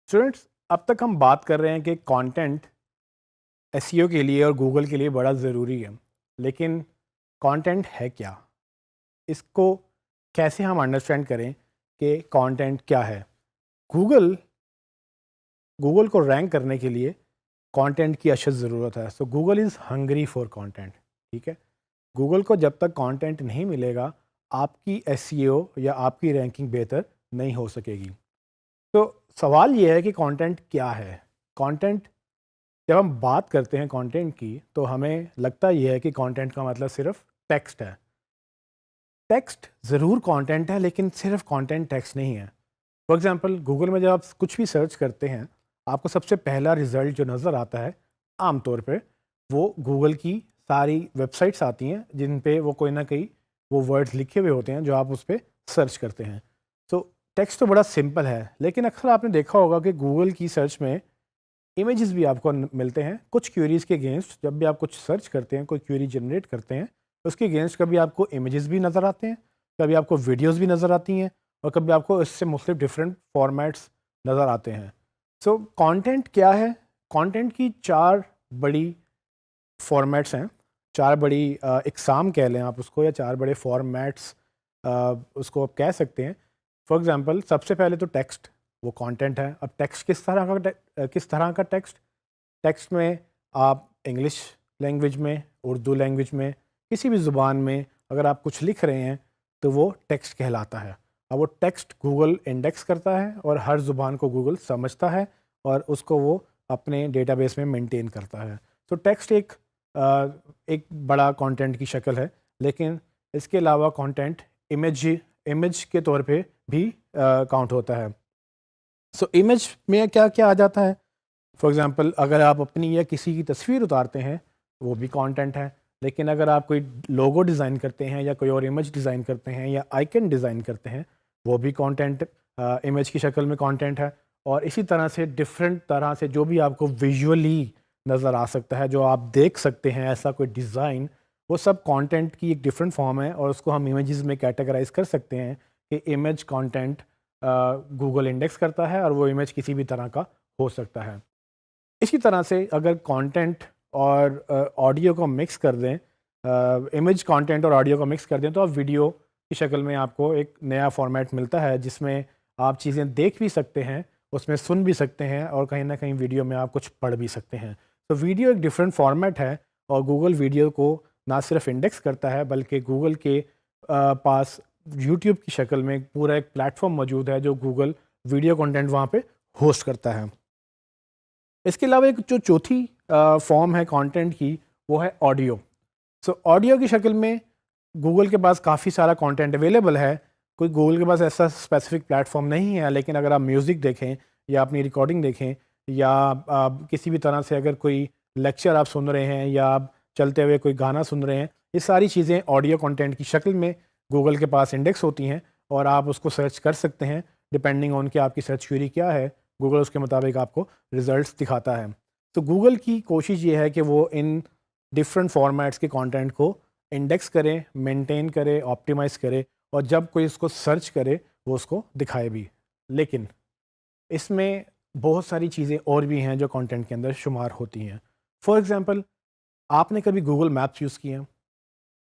Students, अब तक हम बात कर रहे हैं कि कंटेंट एसईओ के लिए और गूगल के लिए बड़ा ज़रूरी है। लेकिन कंटेंट है क्या? इसको कैसे हम अंडरस्टैंड करें कि कंटेंट क्या है? गूगल गूगल को रैंक करने के लिए कंटेंट की अशद ज़रूरत है। सो Google is hungry for content. ठीक है, गूगल को जब तक कंटेंट नहीं मिलेगा, आपकी एसईओ या आपकी रैंकिंग बेहतर नहीं हो सकेगी। तो सवाल ये है कि कंटेंट क्या है? कंटेंट, जब हम बात करते हैं कंटेंट की, तो हमें लगता ये है कि कंटेंट का मतलब सिर्फ टेक्स्ट है। टेक्स्ट ज़रूर कंटेंट है, लेकिन सिर्फ कंटेंट टेक्स्ट नहीं है। फॉर एग्जांपल, गूगल में जब आप कुछ भी सर्च करते हैं, आपको सबसे पहला रिज़ल्ट जो नज़र आता है, आम तौर पे वो गूगल की सारी वेबसाइट्स आती हैं जिन पे वो कोई ना कोई वो वर्ड्स लिखे हुए होते हैं जो आप उस पर सर्च करते हैं। तो टेक्स्ट तो बड़ा सिंपल है, लेकिन अक्सर आपने देखा होगा कि गूगल की सर्च में इमेजेस भी आपको मिलते हैं कुछ क्वेरीज़ के अगेंस्ट। जब भी आप कुछ सर्च करते हैं, कोई क्वेरी जनरेट करते हैं, तो उसके अगेंस्ट कभी आपको इमेजेस भी नज़र आते हैं, कभी आपको वीडियोस भी नज़र आती हैं, और कभी आपको इससे मुख्तलिफ डिफरेंट फॉर्मेट्स नज़र आते हैं। सो कंटेंट क्या है? कंटेंट की चार बड़ी फॉर्मेट्स हैं, चार बड़ी इकसाम कह लें आप उसको, या चार बड़े फॉर्मेट्स उसको आप कह सकते हैं। फॉर एग्जांपल, सबसे पहले तो टेक्स्ट, वो कंटेंट है। अब टेक्स्ट किस तरह का टेक्स्ट? टेक्स्ट में आप इंग्लिश लैंग्वेज में, उर्दू लैंग्वेज में, किसी भी ज़ुबान में अगर आप कुछ लिख रहे हैं, तो वो टेक्स्ट कहलाता है। अब वो टेक्स्ट गूगल इंडेक्स करता है और हर ज़ुबान को गूगल समझता है और उसको वो अपने डेटाबेस में मेंटेन करता है। तो टेक्स्ट एक बड़ा कंटेंट की शक्ल है। लेकिन इसके अलावा कंटेंट इमेज के तौर पे भी काउंट होता है। सो इमेज में क्या क्या आ जाता है? फॉर एग्ज़ाम्पल, अगर आप अपनी या किसी की तस्वीर उतारते हैं, वो भी कंटेंट है। लेकिन अगर आप कोई लोगो डिज़ाइन करते हैं, या कोई और इमेज डिज़ाइन करते हैं, या आइकन डिज़ाइन करते हैं, वो भी कंटेंट इमेज की शक्ल में कंटेंट है। और इसी तरह से डिफरेंट तरह से जो भी आपको विजुअली नज़र आ सकता है, जो आप देख सकते हैं, ऐसा कोई डिज़ाइन, वो सब कंटेंट की एक डिफरेंट फॉर्म है, और उसको हम इमेजेस में कैटेगराइज कर सकते हैं कि इमेज कंटेंट गूगल इंडेक्स करता है, और वो इमेज किसी भी तरह का हो सकता है। इसी तरह से अगर कंटेंट और ऑडियो को मिक्स कर दें, इमेज कंटेंट और ऑडियो को मिक्स कर दें, तो आप वीडियो की शक्ल में आपको एक नया फॉर्मेट मिलता है, जिसमें आप चीज़ें देख भी सकते हैं, उसमें सुन भी सकते हैं, और कहीं ना कहीं वीडियो में आप कुछ पढ़ भी सकते हैं। तो वीडियो एक डिफरेंट फॉर्मेट है, और गूगल वीडियो को ना सिर्फ इंडेक्स करता है, बल्कि गूगल के पास यूट्यूब की शक्ल में पूरा एक प्लेटफॉर्म मौजूद है जो गूगल वीडियो कंटेंट वहाँ पे होस्ट करता है। इसके अलावा एक जो चौथी फॉर्म है कंटेंट की, वो है ऑडियो। सो ऑडियो की शक्ल में गूगल के पास काफ़ी सारा कंटेंट अवेलेबल है। कोई गूगल के पास ऐसा स्पेसिफिक प्लेटफॉर्म नहीं है, लेकिन अगर आप म्यूज़िक देखें, या अपनी रिकॉर्डिंग देखें, या किसी भी तरह से अगर कोई लेक्चर आप सुन रहे हैं, या आप चलते हुए कोई गाना सुन रहे हैं, ये सारी चीज़ें ऑडियो कंटेंट की शक्ल में गूगल के पास इंडेक्स होती हैं, और आप उसको सर्च कर सकते हैं। डिपेंडिंग ऑन कि आपकी सर्च क्वेरी क्या है, गूगल उसके मुताबिक आपको रिजल्ट्स दिखाता है। तो गूगल की कोशिश ये है कि वो इन डिफरेंट फॉर्मेट्स के कंटेंट को इंडेक्स करे, मेंटेन करे, ऑप्टिमाइज़ करे, और जब कोई इसको सर्च करे, वो उसको दिखाए भी। लेकिन इसमें बहुत सारी चीज़ें और भी हैं जो कंटेंट के अंदर शुमार होती हैं। फॉर एग्ज़ाम्पल, आपने कभी गूगल मैप्स यूज़ किए हैं?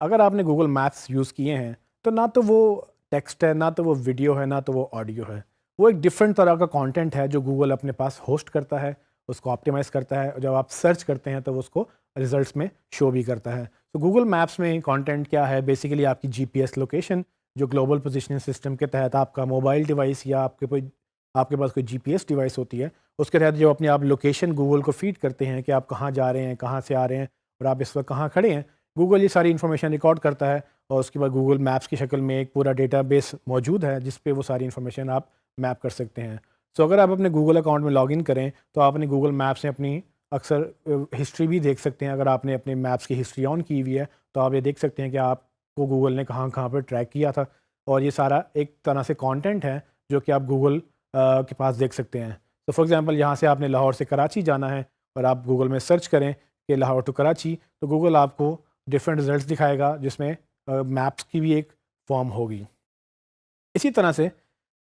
अगर आपने गूगल मैप्स यूज़ किए हैं, तो ना तो वो टेक्स्ट है, ना तो वो वीडियो है, ना तो वो ऑडियो है। वो एक डिफरेंट तरह का कंटेंट है जो गूगल अपने पास होस्ट करता है, उसको ऑप्टिमाइज़ करता है, और जब आप सर्च करते हैं तो वो उसको रिजल्ट्स में शो भी करता है। तो गूगल मैप्स में कंटेंट क्या है? बेसिकली आपकी जीपीएस लोकेशन, जो ग्लोबल पोजीशनिंग सिस्टम के तहत आपका मोबाइल डिवाइस, या आपके पास कोई जीपीएस डिवाइस होती है, उसके तहत जो अपने आप लोकेशन गूगल को फीड करते हैं कि आप कहाँ जा रहे हैं, कहाँ से आ रहे हैं, और आप इस वक्त कहाँ खड़े हैं। गूगल ये सारी इन्फॉर्मेशन रिकॉर्ड करता है, और उसके बाद गूगल मैप्स की शक्ल में एक पूरा डेटाबेस मौजूद है, जिस पे वो सारी इन्फॉर्मेशन आप मैप कर सकते हैं। सो अगर आप अपने गूगल अकाउंट में लॉगिन करें, तो आप अपनी गूगल मैप्स में अपनी अक्सर हिस्ट्री भी देख सकते हैं। अगर आपने अपने मैप्स की हिस्ट्री ऑन की हुई है, तो आप ये देख सकते हैं कि आपको गूगल ने कहाँ कहाँ पर ट्रैक किया था, और ये सारा एक तरह से कंटेंट है जो कि आप गूगल के पास देख सकते हैं। तो फॉर एग्जांपल, यहाँ से आपने लाहौर से कराची जाना है, और आप गूगल में सर्च करें कि लाहौर टू कराची, तो गूगल आपको डिफरेंट रिजल्ट्स दिखाएगा, जिसमें मैप्स की भी एक फॉर्म होगी। इसी तरह से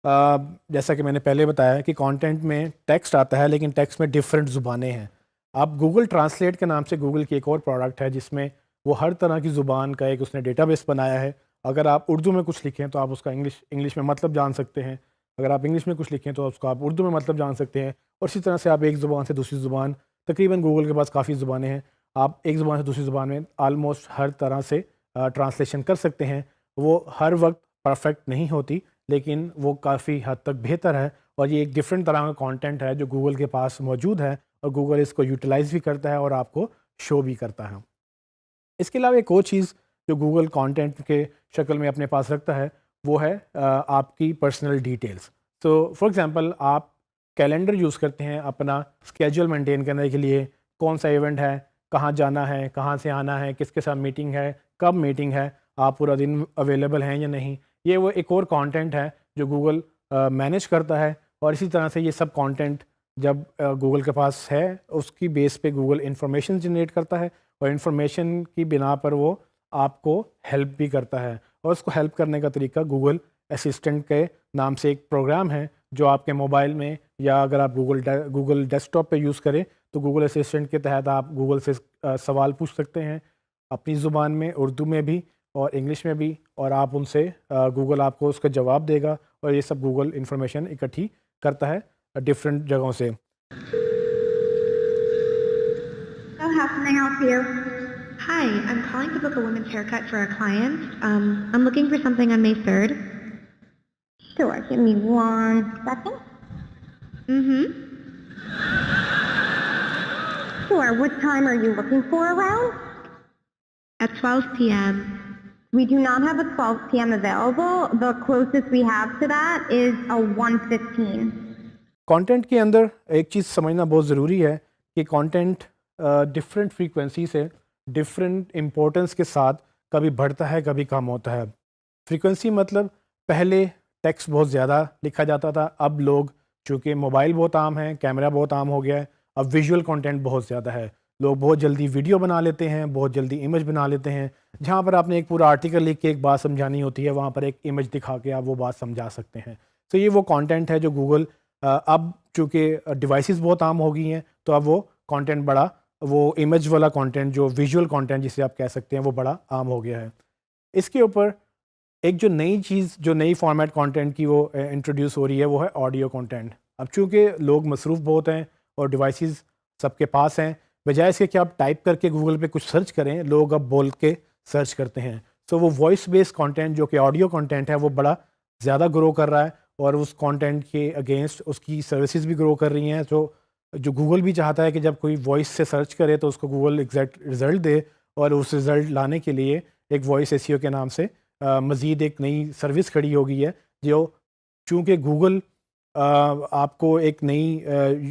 جیسا کہ میں نے پہلے بتایا کہ کانٹینٹ میں ٹیکسٹ آتا ہے لیکن ٹیکسٹ میں ڈفرینٹ زبانیں ہیں. اب گوگل ٹرانسلیٹ کے نام سے گوگل کی ایک اور پروڈکٹ ہے جس میں وہ ہر طرح کی زبان کا ایک اس نے ڈیٹا بیس بنایا ہے. اگر آپ اردو میں کچھ لکھیں تو آپ اس کا انگلش میں مطلب جان سکتے ہیں. اگر آپ انگلش میں کچھ لکھیں تو اس کا آپ اردو میں مطلب جان سکتے ہیں. اور اسی طرح سے آپ ایک زبان سے دوسری زبان، تقریباً گوگل کے پاس کافی زبانیں ہیں، آپ ایک زبان سے دوسری زبان میں آلموسٹ ہر طرح سے ٹرانسلیشن کر سکتے ہیں. وہ ہر وقت پرفیکٹ نہیں ہوتی لیکن وہ کافی حد تک بہتر ہے، اور یہ ایک ڈفرینٹ طرح کا کانٹینٹ ہے جو گوگل کے پاس موجود ہے اور گوگل اس کو یوٹیلائز بھی کرتا ہے اور آپ کو شو بھی کرتا ہے. اس کے علاوہ ایک اور چیز جو گوگل کانٹینٹ کے شکل میں اپنے پاس رکھتا ہے وہ ہے آپ کی پرسنل ڈیٹیلز. تو فار ایگزامپل آپ کیلنڈر یوز کرتے ہیں اپنا اسکیجول مینٹین کرنے کے لیے، کون سا ایونٹ ہے، کہاں جانا ہے، کہاں سے آنا ہے، کس کے ساتھ میٹنگ ہے، کب میٹنگ ہے، آپ پورا دن اویلیبل ہیں یا نہیں. یہ وہ ایک اور کانٹینٹ ہے جو گوگل مینیج کرتا ہے. اور اسی طرح سے یہ سب کانٹینٹ جب گوگل کے پاس ہے اس کی بیس پہ گوگل انفارمیشن جنریٹ کرتا ہے، اور انفارمیشن کی بنا پر وہ آپ کو ہیلپ بھی کرتا ہے. اور اس کو ہیلپ کرنے کا طریقہ گوگل اسسٹنٹ کے نام سے ایک پروگرام ہے جو آپ کے موبائل میں، یا اگر آپ گوگل ڈیسک ٹاپ پہ یوز کریں تو گوگل اسسٹنٹ کے تحت آپ گوگل سے سوال پوچھ سکتے ہیں اپنی زبان میں، اردو میں بھی اور انگلش میں بھی، اور آپ ان سے گوگل آپ کو اس کا جواب دے گا. اور یہ سب گوگل انفارمیشن اکٹھی کرتا ہے ڈفرینٹ جگہوں سے. So how can I help you? Hi, I'm calling to book a women's haircut for a client. I'm looking for something on May 3rd. Sure, give me 1 second. Sure, what time are you looking for around? At 12 p.m. We do not have a 12 p.m. available. The closest we have to that is a 1:15. Content کے اندر ایک چیز سمجھنا بہت ضروری ہے کہ content different frequency سے different importance کے ساتھ کبھی بڑھتا ہے کبھی کم ہوتا ہے. فریکوینسی مطلب پہلے ٹیکسٹ بہت زیادہ لکھا جاتا تھا، اب لوگ چونکہ موبائل بہت عام ہے، کیمرہ بہت عام ہو گیا ہے، اب ویژول کانٹینٹ بہت زیادہ ہے. لوگ بہت جلدی ویڈیو بنا لیتے ہیں، بہت جلدی امیج بنا لیتے ہیں. جہاں پر آپ نے ایک پورا آرٹیکل لکھ کے ایک بات سمجھانی ہوتی ہے وہاں پر ایک امیج دکھا کے آپ وہ بات سمجھا سکتے ہیں. تو یہ وہ کانٹینٹ ہے جو گوگل اب چونکہ ڈیوائسز بہت عام ہو گئی ہیں تو اب وہ کانٹینٹ بڑا، وہ امیج والا کانٹینٹ جو ویژول کانٹینٹ جسے آپ کہہ سکتے ہیں وہ بڑا عام ہو گیا ہے. اس کے اوپر ایک جو نئی چیز، جو نئی فارمیٹ کانٹینٹ کی وہ انٹروڈیوس ہو رہی ہے وہ ہے آڈیو کانٹینٹ. اب چونکہ لوگ مصروف بہت ہیں اور ڈیوائسز سب کے پاس ہیں، بجائے اس کے کہ آپ ٹائپ کر کے گوگل پہ کچھ سرچ کریں، لوگ اب بول کے سرچ کرتے ہیں. تو وہ وائس بیس کانٹینٹ جو کہ آڈیو کانٹینٹ ہے وہ بڑا زیادہ گرو کر رہا ہے، اور اس کانٹینٹ کے اگینسٹ اس کی سروسز بھی گرو کر رہی ہیں. تو جو گوگل بھی چاہتا ہے کہ جب کوئی وائس سے سرچ کرے تو اس کو گوگل ایگزیکٹ رزلٹ دے، اور اس رزلٹ لانے کے لیے ایک وائس ایس ای او کے نام سے مزید ایک نئی سروس کھڑی ہو گئی ہے جو چونکہ گوگل آپ کو ایک نئی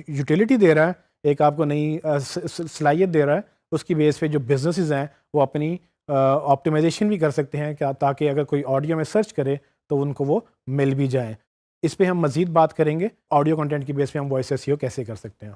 یوٹیلیٹی دے رہا ہے، ایک آپ کو نئی صلاحیت دے رہا ہے. اس کی بیس پہ جو بزنسز ہیں وہ اپنی آپٹیمائزیشن بھی کر سکتے ہیں تاکہ اگر کوئی آڈیو میں سرچ کرے تو ان کو وہ مل بھی جائیں. اس پہ ہم مزید بات کریں گے، آڈیو کنٹینٹ کی بیس پہ ہم وائس ایس ای او کیسے کر سکتے ہیں.